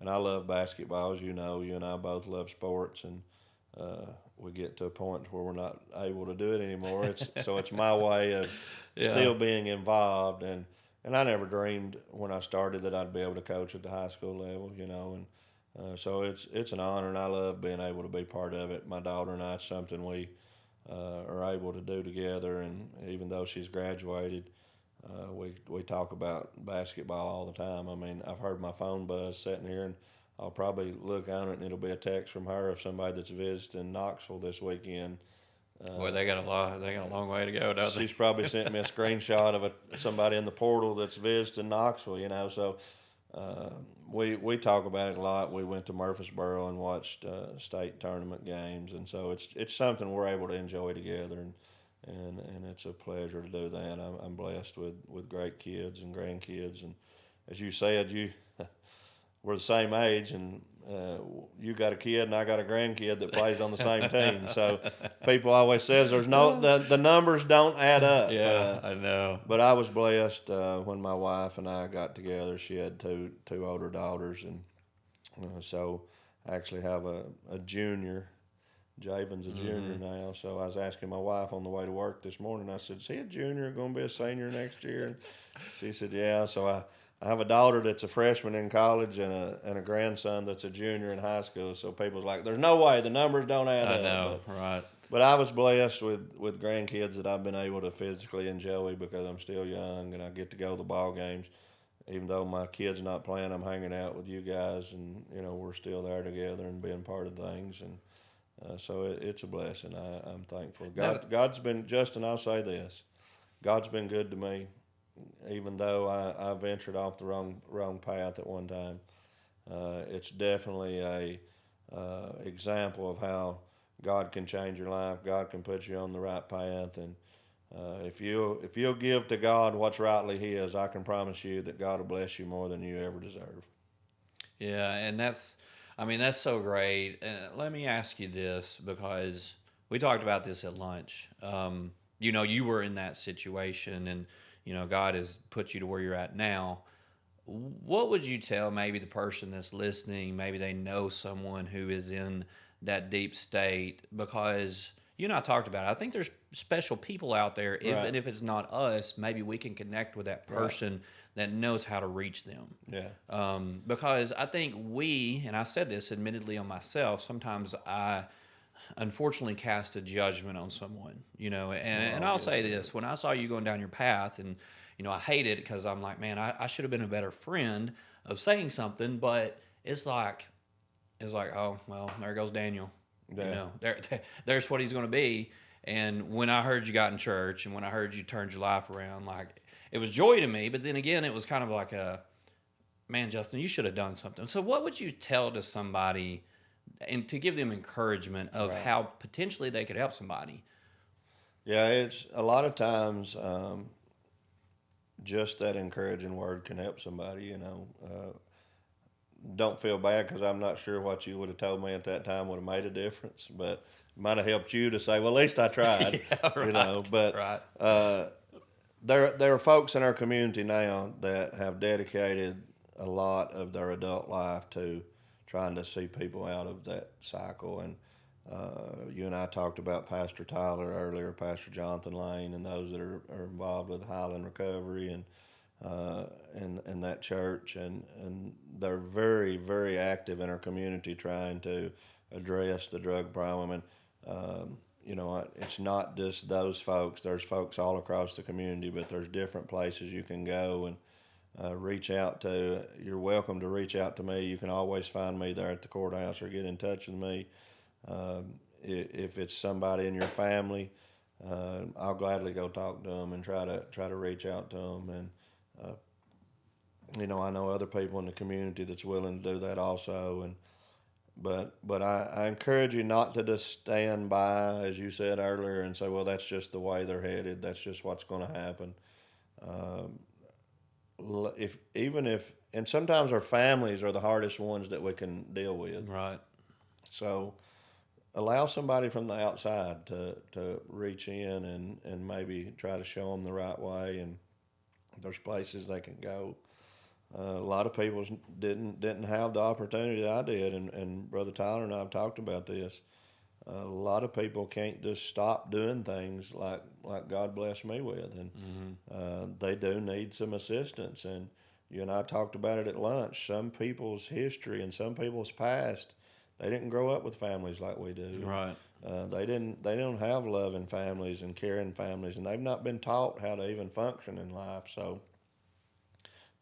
I love basketball. As you know, you and I both love sports, and we get to a point where we're not able to do it anymore. So it's my way of still being involved, and I never dreamed when I started that I'd be able to coach at the high school level, you know, and so it's an honor, and I love being able to be part of it. My daughter and I, it's something we are able to do together, and even though she's graduated, we talk about basketball all the time. I mean, I've heard my phone buzz sitting here, and I'll probably look on it, and it'll be a text from her of somebody that's visiting Knoxville this weekend. Boy, they got a long way to go, don't they? She's probably sent me a screenshot of somebody in the portal that's visiting Knoxville, you know. So we talk about it a lot. We went to Murfreesboro and watched state tournament games, and so it's something we're able to enjoy together, and it's a pleasure to do that. I'm blessed with great kids and grandkids, and as you said, we're the same age, and you got a kid and I got a grandkid that plays on the same team. So people always says there's no the numbers don't add up. Yeah, I know. But I was blessed when my wife and I got together. She had two older daughters, and so I actually have a junior. Javen's a junior now, so I was asking my wife on the way to work this morning. I said, "Is he a junior, going to be a senior next year?" And she said, "Yeah." So I have a daughter that's a freshman in college and a grandson that's a junior in high school. So people's like, "There's no way the numbers don't add up." I know, right? But I was blessed with grandkids that I've been able to physically enjoy because I'm still young and I get to go to the ball games. Even though my kid's not playing, I'm hanging out with you guys, and you know we're still there together and being part of things. And So it's a blessing. I'm thankful. That's, God's been, Justin, I'll say this. God's been good to me, even though I ventured off the wrong path at one time. It's definitely a example of how God can change your life. God can put you on the right path, and if you'll give to God what's rightly His, I can promise you that God will bless you more than you ever deserve. yeah, and that's so great. Let me ask you this because we talked about this at lunch. You were in that situation, and God has put you to where you're at now. What would you tell maybe the person that's listening? Maybe they know someone who is in that deep state because you and I talked about it. I think there's special people out there, Right. even if it's not us, maybe we can connect with that person that knows how to reach them. Yeah. Because I think and I said this admittedly on myself, sometimes I unfortunately cast a judgment on someone, and I'll say this: when I saw you going down your path, and I hate it because I'm like, man, I should have been a better friend of saying something, but it's like, oh well, there goes Daniel. Yeah. There's what he's going to be. And when I heard you got in church, and when I heard you turned your life around, like it was joy to me. But then again, it was kind of like man, Justin, you should have done something. So what would you tell to somebody, and to give them encouragement of how potentially they could help somebody? Yeah, it's a lot of times just that encouraging word can help somebody. Don't feel bad because I'm not sure what you would have told me at that time would have made a difference, but it might have helped you to say, well, at least I tried. Yeah, right, But right. there are folks in our community now that have dedicated a lot of their adult life to trying to see people out of that cycle. And you and I talked about Pastor Tyler earlier, Pastor Jonathan Lane, and those that are involved with Highland Recovery and that church, and they're very, very active in our community trying to address the drug problem. And it's not just those folks. There's folks all across the community, but there's different places you can go and reach out to. You're welcome to reach out to me. You can always find me there at the courthouse or get in touch with me. If it's somebody in your family, I'll gladly go talk to them and try to reach out to them. And I know other people in the community that's willing to do that also. And but I encourage you not to just stand by, as you said earlier, and say, well, that's just the way they're headed. That's just what's going to happen. And sometimes our families are the hardest ones that we can deal with. Right. So allow somebody from the outside to reach in and maybe try to show them the right way. And there's places they can go. A lot of people didn't have the opportunity that I did, and Brother Tyler and I have talked about this. A lot of people can't just stop doing things like God blessed me with, and they do need some assistance. And you and I talked about it at lunch. Some people's history and some people's past, they didn't grow up with families like we do. Right. They don't have loving families and caring families, and they've not been taught how to even function in life. So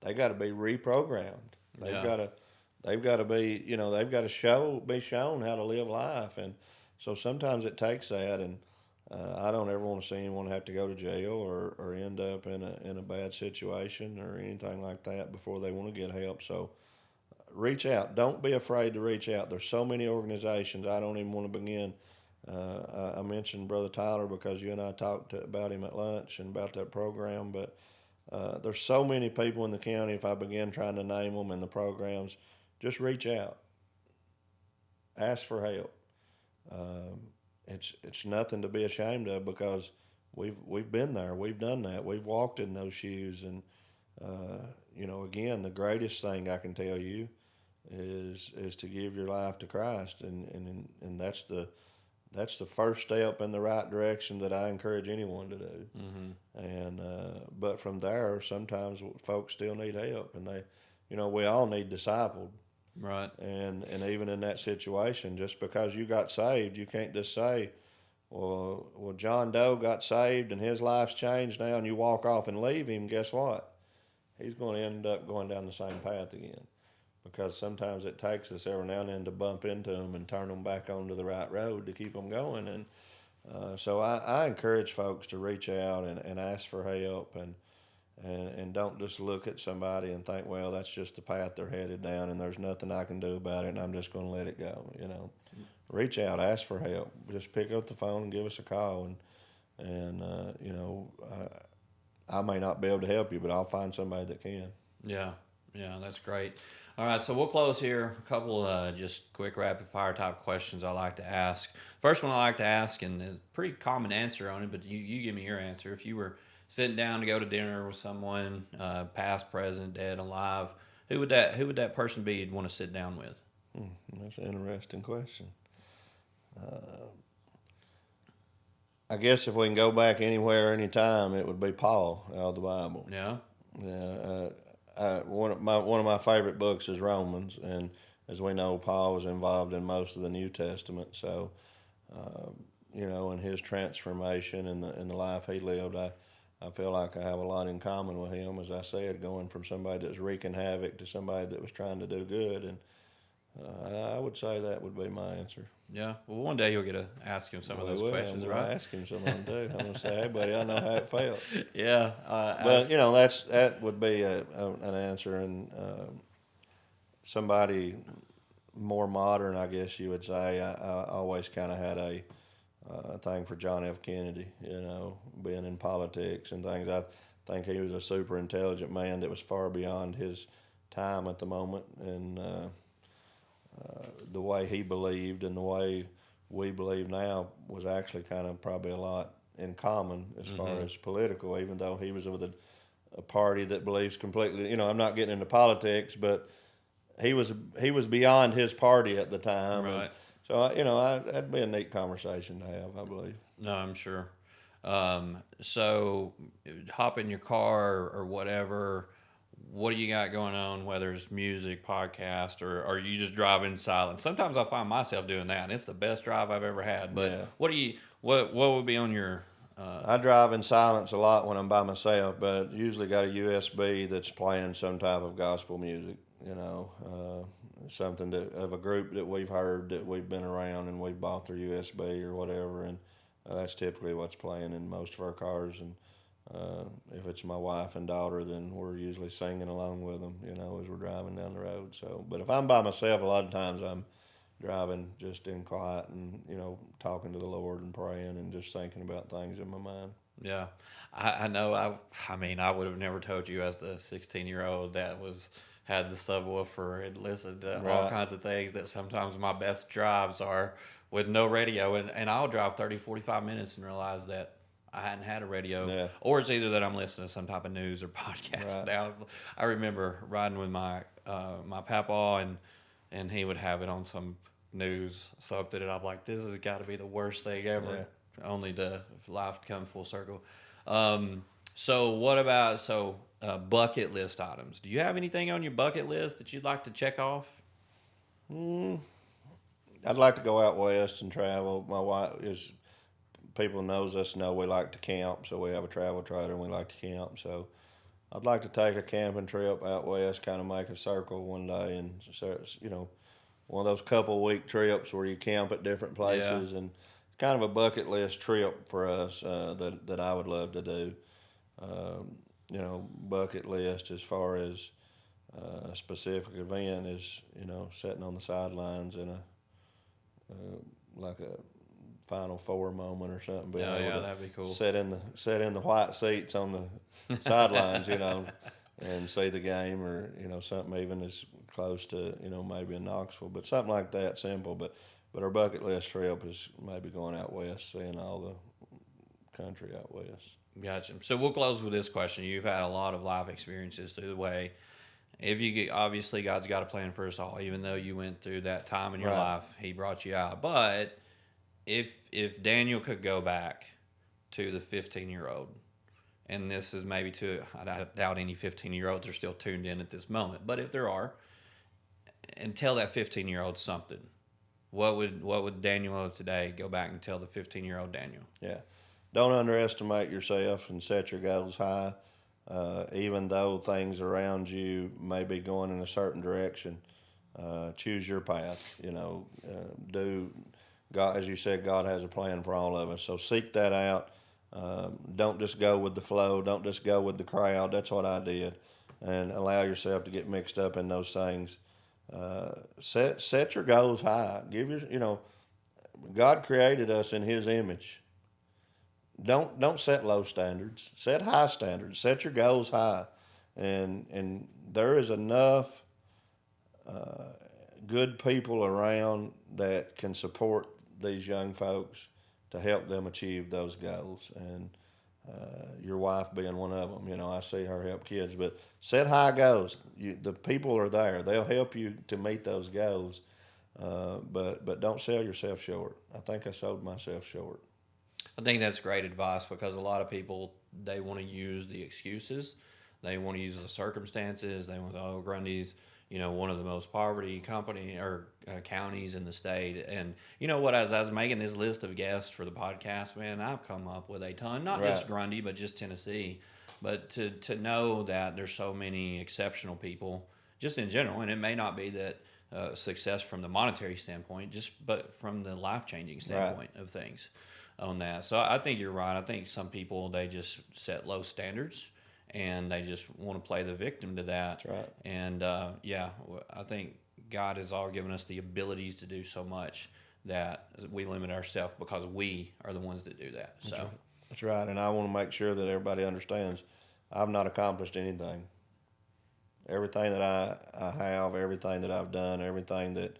they got to be reprogrammed. They've got to be, they've got to be shown how to live life. And so sometimes it takes that. And I don't ever want to see anyone have to go to jail or end up in a bad situation or anything like that before they want to get help. So reach out. Don't be afraid to reach out. There's so many organizations. I don't even want to begin. I mentioned Brother Tyler because you and I talked about him at lunch and about that program, but there's so many people in the county. If I begin trying to name them and the programs, just reach out. Ask for help. It's nothing to be ashamed of because we've been there. We've done that. We've walked in those shoes. And again, the greatest thing I can tell you is to give your life to Christ, and that's the first step in the right direction that I encourage anyone to do. Mm-hmm. And but from there, sometimes folks still need help, and we all need discipled. Right. And even in that situation, just because you got saved, you can't just say, well, John Doe got saved and his life's changed now, and you walk off and leave him. Guess what? He's going to end up going down the same path again. because sometimes it takes us every now and then to bump into them and turn them back onto the right road to keep them going. And so I encourage folks to reach out and ask for help, and don't just look at somebody and think, well, that's just the path they're headed down and there's nothing I can do about it and I'm just going to let it go. Reach out, ask for help. Just pick up the phone and give us a call, and I may not be able to help you, but I'll find somebody that can. Yeah, that's great. All right, so we'll close here. A couple just quick rapid fire type questions I like to ask. First one I like to ask, and a pretty common answer on it, but you give me your answer. If you were sitting down to go to dinner with someone, past, present, dead, alive, who would that person be you'd want to sit down with? That's an interesting question. I guess if we can go back anywhere, anytime, it would be Paul out of the Bible. Yeah. Yeah. One of my favorite books is Romans, and as we know, Paul was involved in most of the New Testament. So, in his transformation and the life he lived, I feel like I have a lot in common with him. As I said, going from somebody that was wreaking havoc to somebody that was trying to do good, and I would say that would be my answer. Yeah. Well, one day you'll get to ask him some of those questions, right? I'll ask him some of them too. I'm gonna say, hey, buddy, I know how it felt. Yeah. But that would be an answer, and somebody more modern, I guess you would say. I always kind of had a thing for John F. Kennedy. Being in politics and things. I think he was a super intelligent man that was far beyond his time at the moment, and the way he believed and the way we believe now was actually kind of probably a lot in common as far as political, even though he was with a party that believes completely, I'm not getting into politics, but he was beyond his party at the time. Right. So, that'd be a neat conversation to have, I believe. No, I'm sure. So hop in your car or whatever. What do you got going on, whether it's music, podcast, or are you just driving in silence? Sometimes I find myself doing that, and it's the best drive I've ever had. But Yeah. what would be on your... I drive in silence a lot when I'm by myself, but usually got a USB that's playing some type of gospel music, something of a group that we've heard, that we've been around, and we've bought their USB or whatever, and that's typically what's playing in most of our cars. And if it's my wife and daughter, then we're usually singing along with them, as we're driving down the road. So, but if I'm by myself, a lot of times I'm driving just in quiet and, talking to the Lord and praying and just thinking about things in my mind. Yeah. I know. I would have never told you as the 16-year-old that had the subwoofer and listened to all kinds of things, that sometimes my best drives are with no radio. And I'll drive 30, 45 minutes and realize that I hadn't had a radio. Yeah. Or it's either that I'm listening to some type of news or podcast. Right. Now, I remember riding with my papa, and he would have it on some news something, and I'm like, this has got to be the worst thing ever. Yeah. Only to life come full circle. So what about bucket list items? Do you have anything on your bucket list that you'd like to check off? I'd like to go out west and travel. My wife people knows us know we like to camp, so we have a travel trailer and we like to camp. So I'd like to take a camping trip out west, kind of make a circle one day, and one of those couple week trips where you camp at different places. Yeah. And it's kind of a bucket list trip for us that I would love to do. Bucket list as far as a specific event is, sitting on the sidelines in like a Final Four moment or something. That'd be cool. Sit in the white seats on the sidelines, and see the game, or something even as close to maybe in Knoxville, but something like that, simple. But our bucket list trip is maybe going out west, seeing all the country out west. Gotcha. So we'll close with this question. You've had a lot of life experiences through the way. Obviously God's got a plan for us all, even though you went through that time in your life, He brought you out. But if Daniel could go back to the 15-year-old, and this is maybe I doubt any 15-year-olds are still tuned in at this moment, but if there are, and tell that 15-year-old something, what would Daniel of today go back and tell the 15-year-old Daniel? Yeah. Don't underestimate yourself and set your goals high. even though things around you may be going in a certain direction, choose your path. Do God, as you said, God has a plan for all of us. So seek that out. Don't just go with the flow. Don't just go with the crowd. That's what I did, and allow yourself to get mixed up in those things. Set your goals high. God created us in His image. Don't set low standards. Set high standards. Set your goals high, and there is enough good people around that can support these young folks to help them achieve those goals. And your wife being one of them. I see her help kids, but set high goals. The people are there. They'll help you to meet those goals, but don't sell yourself short. I think I sold myself short. I think that's great advice, because a lot of people, they want to use the excuses. They want to use the circumstances. They want, Grundy's, one of the most poverty counties in the state. And you know what, as I was making this list of guests for the podcast, man, I've come up with a ton, not just Grundy, but just Tennessee. But to know that there's so many exceptional people just in general, and it may not be that success from the monetary standpoint, but from the life-changing standpoint of things on that. So I think you're right. I think some people, they just set low standards, and they just want to play the victim to that. That's right. And I think God has all given us the abilities to do so much that we limit ourselves because we are the ones that do that. That's right. And I want to make sure that everybody understands I've not accomplished anything. Everything that I have, everything that I've done, everything that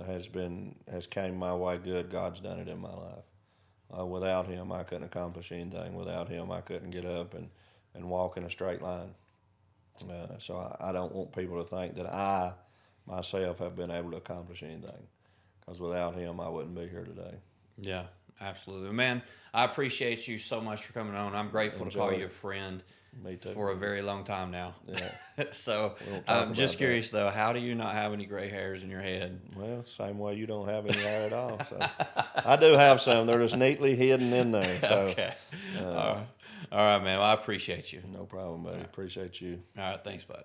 has came my way good, God's done it in my life. Without Him, I couldn't accomplish anything. Without Him, I couldn't get up and walk in a straight line. So I don't want people to think that I, myself, have been able to accomplish anything. Because without Him, I wouldn't be here today. Yeah, absolutely. Man, I appreciate you so much for coming on. I'm grateful to call you a friend. Me too. For a very long time now. Yeah. So I'm just curious, though, how do you not have any gray hairs in your head? Well, same way you don't have any hair at all. So I do have some. They're just neatly hidden in there. So, okay. All right, man. Well, I appreciate you. No problem, buddy. Appreciate you. All right. Thanks, bud.